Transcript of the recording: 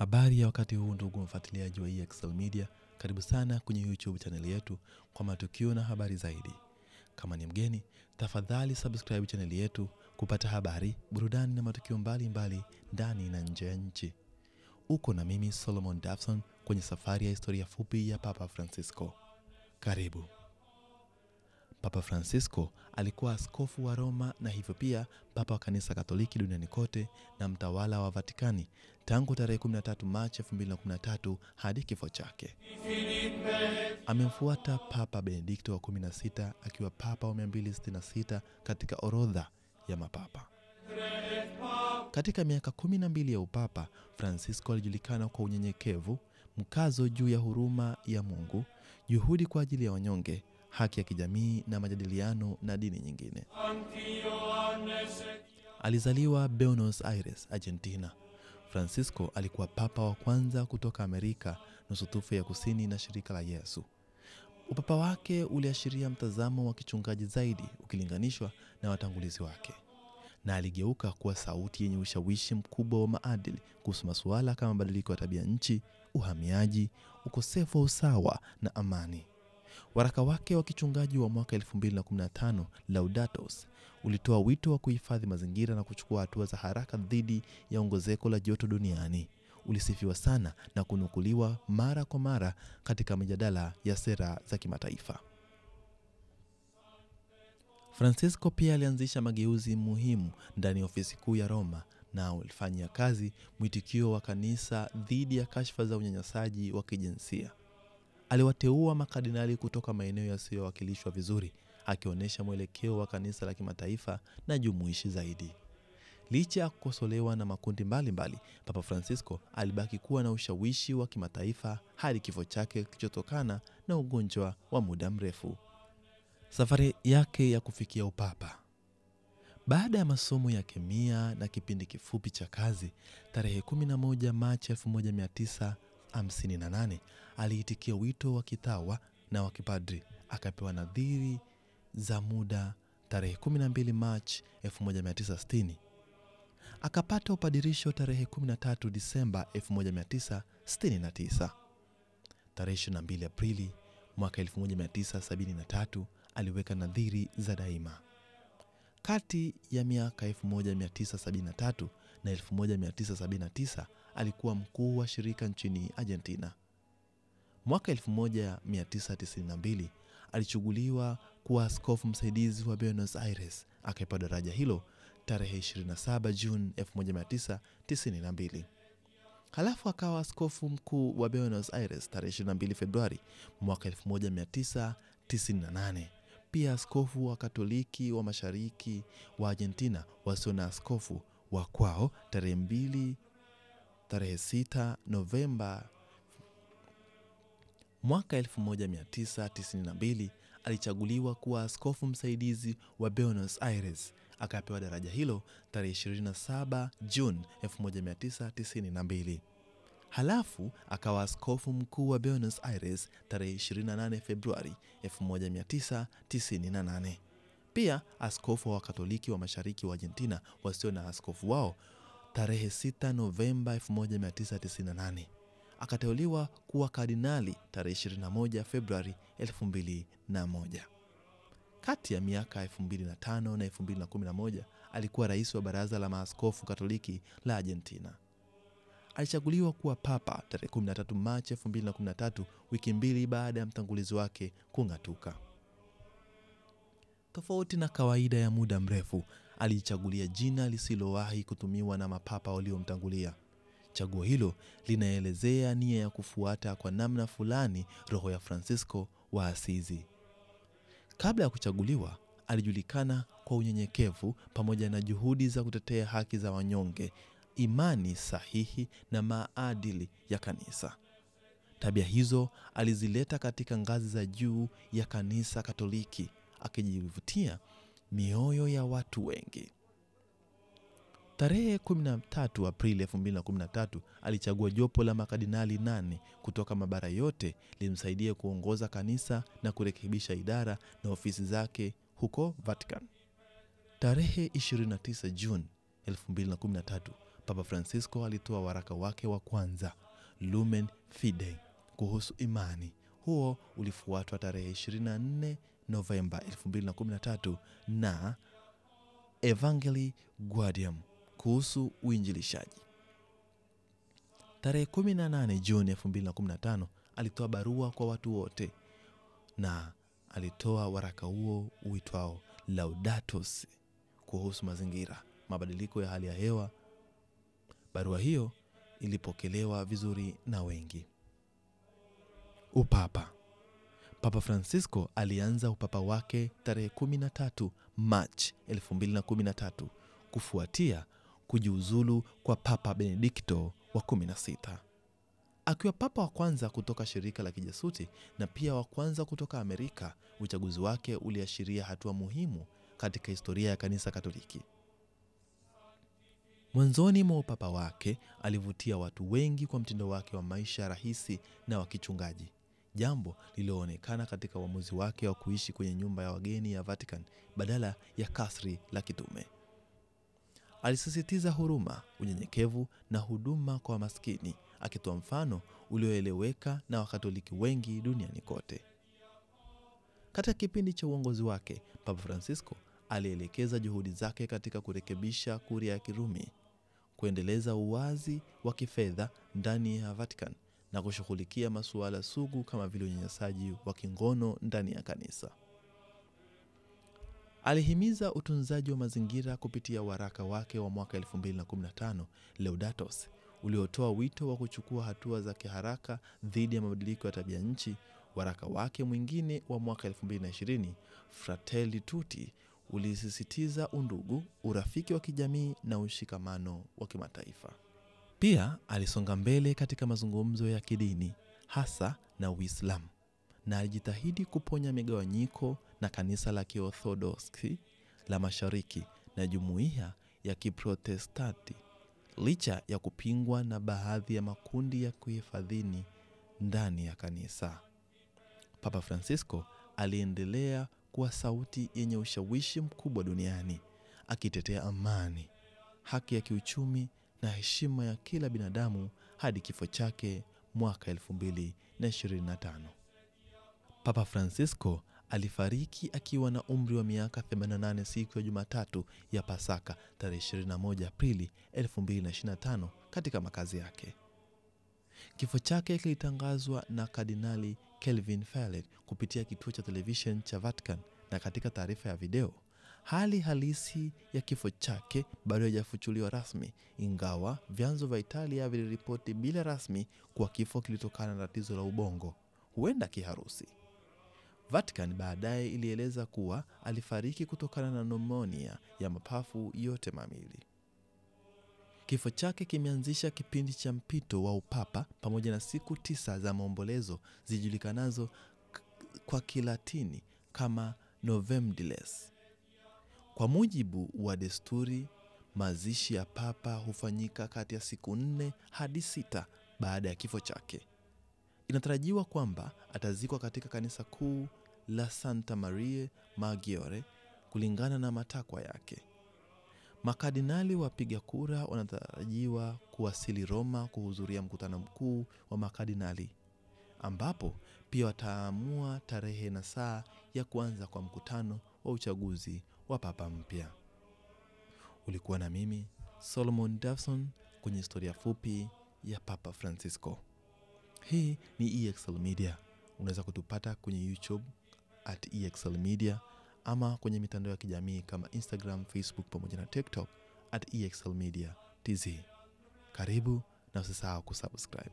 Habari ya wakati huu ndugu mfuatiliaji wa EXL Media, karibu sana kwenye YouTube channel yetu kwa matukio na habari zaidi. Kama ni mgeni, tafadhali subscribe channel yetu kupata habari, burudani na matukio mbalimbali ndani na nje ya nchi. Uko na mimi Solomon Dafson kwenye safari ya historia fupi ya Papa Francisco. Karibu. Papa Francisco alikuwa askofu wa Roma na hivyo pia papa wa kanisa Katoliki duniani kote na mtawala wa Vatikani tangu tarehe 13 Machi 2013 hadi kifo chake. Amemfuata Papa Benedikto wa 16 akiwa papa wa 266 katika orodha ya mapapa. Katika miaka 12 ya upapa, Francisco alijulikana kwa unyenyekevu, mkazo juu ya huruma ya Mungu, juhudi kwa ajili ya wanyonge, haki ya kijamii na majadiliano na dini nyingine. Alizaliwa Buenos Aires, Argentina. Francisco alikuwa papa wa kwanza kutoka Amerika, nusu tufe ya kusini na shirika la Yesu. Upapa wake uliashiria mtazamo wa kichungaji zaidi ukilinganishwa na watangulizi wake, na aligeuka kuwa sauti yenye ushawishi mkubwa wa maadili kuhusu masuala kama mabadiliko ya tabia nchi, uhamiaji, ukosefu wa usawa na amani. Waraka wake wa kichungaji wa mwaka 2015 Laudato Si ulitoa wito wa kuhifadhi mazingira na kuchukua hatua za haraka dhidi ya ongezeko la joto duniani. Ulisifiwa sana na kunukuliwa mara kwa mara katika mijadala ya sera za kimataifa. Francisco pia alianzisha mageuzi muhimu ndani ya ofisi kuu ya Roma na ulifanyia kazi mwitikio wa kanisa dhidi ya kashfa za unyanyasaji wa kijinsia. Aliwateua makardinali kutoka maeneo yasiyowakilishwa vizuri, akionyesha mwelekeo wa kanisa la kimataifa na jumuishi zaidi. Licha ya kukosolewa na makundi mbalimbali, Papa Francisco alibaki kuwa na ushawishi wa kimataifa hadi kifo chake kilichotokana na ugonjwa wa muda mrefu. Safari yake ya kufikia upapa. Baada ya masomo ya kemia na kipindi kifupi cha kazi, tarehe 11 Machi 1958 aliitikia wito wa kitawa na wa kipadri, akapewa nadhiri za muda tarehe 12 Machi 1960. Akapata upadirisho tarehe 13 Disemba 1969. Tarehe 22 Aprili mwaka 1973 aliweka nadhiri za daima. Kati ya miaka 1973 na 1979 alikuwa mkuu wa shirika nchini Argentina. Mwaka 1992 alichaguliwa kuwa askofu msaidizi wa Buenos Aires, akapewa daraja hilo tarehe 27 Juni 1992. Halafu akawa askofu mkuu wa Buenos Aires tarehe 22 Februari mwaka 1998. Pia askofu wa Katoliki wa Mashariki wa Argentina wasio na askofu wa kwao tarehe 6 Novemba mwaka 1992 alichaguliwa kuwa askofu msaidizi wa Buenos Aires, akapewa daraja hilo tarehe 27 Juni 1992. Halafu akawa askofu mkuu wa Buenos Aires tarehe 28 Februari 1998. Pia askofu wa Katoliki wa Mashariki wa Argentina wasio na askofu wao tarehe 6 Novemba 1998. Akateuliwa kuwa kardinali tarehe 21 Februari 2001. Kati ya miaka 2005 na 2011 alikuwa rais wa baraza la maaskofu Katoliki la Argentina. Alichaguliwa kuwa papa tarehe 13 Machi 2013, wiki mbili baada ya mtangulizi wake kung'atuka. Tofauti na kawaida ya muda mrefu, alichagulia jina lisilowahi kutumiwa na mapapa waliomtangulia. Chaguo hilo linaelezea nia ya kufuata kwa namna fulani roho ya Francisco wa Asizi. Kabla ya kuchaguliwa, alijulikana kwa unyenyekevu pamoja na juhudi za kutetea haki za wanyonge, imani sahihi na maadili ya kanisa. Tabia hizo alizileta katika ngazi za juu ya kanisa Katoliki, akijivutia mioyo ya watu wengi. Tarehe 13 Aprili 2013 alichagua jopo la makardinali 8 kutoka mabara yote limsaidie kuongoza kanisa na kurekebisha idara na ofisi zake huko Vatican. Tarehe 29 Juni 2013 Papa Francisco alitoa waraka wake wa kwanza, Lumen Fidei, kuhusu imani. Huo ulifuatwa tarehe 24 Novemba 2013 na Evangelii Gaudium kuhusu uinjilishaji. Tarehe 18 Juni 2015 alitoa barua kwa watu wote na alitoa waraka huo uitwao Laudato Si kuhusu mazingira, mabadiliko ya hali ya hewa. Barua hiyo ilipokelewa vizuri na wengi. Upapa. Papa Francisco alianza upapa wake tarehe 13 Machi 2013 kufuatia kujiuzulu kwa Papa Benedikto wa 16. Akiwa papa wa kwanza kutoka shirika la kijasusi na pia wa kwanza kutoka Amerika, uchaguzi wake uliashiria hatua muhimu katika historia ya Kanisa Katoliki. Mwanzoni mwa upapa wake alivutia watu wengi kwa mtindo wake wa maisha rahisi na wa kichungaji, jambo lililoonekana katika uamuzi wake wa kuishi kwenye nyumba ya wageni ya Vatican badala ya kasri la kitume. Alisisitiza huruma, unyenyekevu na huduma kwa maskini, akitoa mfano ulioeleweka na Wakatoliki wengi duniani kote. Katika kipindi cha uongozi wake, Papa Francisco alielekeza juhudi zake katika kurekebisha Kuria ya Kirumi, kuendeleza uwazi wa kifedha ndani ya Vatican na kushughulikia masuala sugu kama vile unyanyasaji wa kingono ndani ya kanisa. Alihimiza utunzaji wa mazingira kupitia waraka wake wa mwaka 2015 Laudato Si, uliotoa wito wa kuchukua hatua za kiharaka dhidi ya mabadiliko ya tabia nchi. Waraka wake mwingine wa mwaka 2020 Fratelli Tutti ulisisitiza undugu, urafiki wa kijamii na ushikamano wa kimataifa. Pia alisonga mbele katika mazungumzo ya kidini, hasa na Uislamu, na alijitahidi kuponya migawanyiko na kanisa la Kiorthodoksi la Mashariki na jumuiya ya Kiprotestanti, licha ya kupingwa na baadhi ya makundi ya kuhifadhini ndani ya kanisa. Papa Francisco aliendelea kuwa sauti yenye ushawishi mkubwa duniani, akitetea amani, haki ya kiuchumi na heshima ya kila binadamu hadi kifo chake mwaka 2025. Papa Francisco alifariki akiwa na umri wa miaka 88 siku ya Jumatatu ya Pasaka tarehe 21 Aprili 2025 katika makazi yake. Kifo chake kilitangazwa na Kardinali Kelvin Fallet kupitia kituo cha television cha Vatican, na katika taarifa ya video, hali halisi ya kifo chake bado haijafichuliwa rasmi, ingawa vyanzo vya Italia viliripoti bila rasmi kwa kifo kilitokana na tatizo la ubongo, huenda kiharusi. Vatican baadaye ilieleza kuwa alifariki kutokana na pneumonia ya mapafu yote mawili. Kifo chake kimeanzisha kipindi cha mpito wa upapa pamoja na siku 9 za maombolezo zijulikanazo kwa Kilatini kama Novemdiles. Kwa mujibu wa desturi, mazishi ya papa hufanyika kati ya siku 4 hadi 6 baada ya kifo chake. Inatarajiwa kwamba atazikwa katika kanisa kuu la Santa Maria Maggiore kulingana na matakwa yake. Makardinali wapiga kura wanatarajiwa kuwasili Roma kuhudhuria mkutano mkuu wa makardinali, ambapo pia wataamua tarehe na saa ya kuanza kwa mkutano wa uchaguzi wa papa mpya. Ulikuwa na mimi Solomon Davson kwenye historia fupi ya Papa Francisco. Hii ni EXL Media. Unaweza kutupata kwenye YouTube @EXL Media ama kwenye mitandao ya kijamii kama Instagram, Facebook pamoja na TikTok @EXL Media TZ. Karibu na usisahau kusubscribe.